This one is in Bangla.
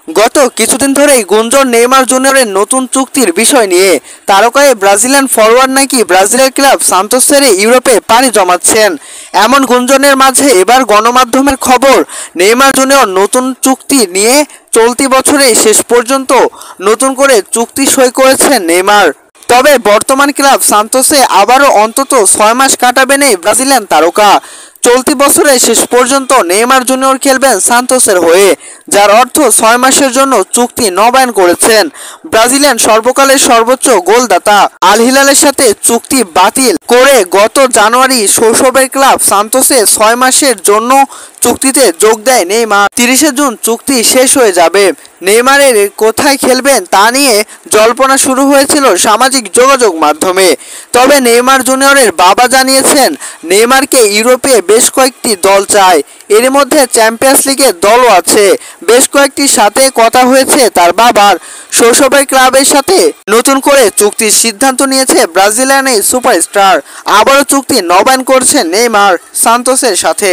গত কিছুদিন ধরেই গুঞ্জন নেইমার জুনিয়রের নতুন চুক্তির বিষয় নিয়ে। তারকা এই ব্রাজিলিয়ান ফরোয়ার্ড নাকি ব্রাজিলের ক্লাব সান্তোস ছেড়ে ইউরোপে পাড়ি জমাচ্ছেন। এমন গুঞ্জনের মাঝে এবার গণমাধ্যমের খবর, নেইমার জুনিয়র নতুন চুক্তি নিয়ে চলতি বছরেই শেষ পর্যন্ত নতুন করে চুক্তি সই করেছেন নেইমার। তবে বর্তমান ক্লাব সান্তোসে আবারও অন্তত 6 মাস কাটাবেন এই ব্রাজিলিয়ান তারকা। চলতি বছরের শেষ পর্যন্ত নেইমার জুনিয়র খেলবেন সান্তোসের হয়ে, যার অর্থ 6 মাসের জন্য চুক্তি নবায়ন করেছেন। ব্রাজিলিয়ান সর্বকালের সর্বোচ্চ গোলদাতা আল হিলালের সাথে চুক্তি বাতিল করে গত জানুয়ারি শৈশবের ক্লাব সান্তোসে 6 মাসের জন্য চুক্তিতে যোগ দেয় নেইমার। 30 জুন চুক্তি শেষ হয়ে যাবে। নেইমারের কোথায় খেলবেন তা নিয়ে জল্পনা শুরু হয়েছিল সামাজিক যোগাযোগ মাধ্যমে। তবে নেইমার জুনিয়রের বাবা জানিয়েছেন, নেইমারকে ইউরোপে বেশ কয়েকটি দল চায়। এর মধ্যে চ্যাম্পিয়ন্স লিগের দলও আছে। বেশ কয়েকটির সাথে কথা হয়েছে তার বাবার। শৈশবের ক্লাবের সাথে নতুন করে চুক্তির সিদ্ধান্ত নিয়েছে ব্রাজিলিয়ান এই সুপারস্টার। আবারও চুক্তি নবায়ন করছেন নেইমার সান্তোসের সাথে।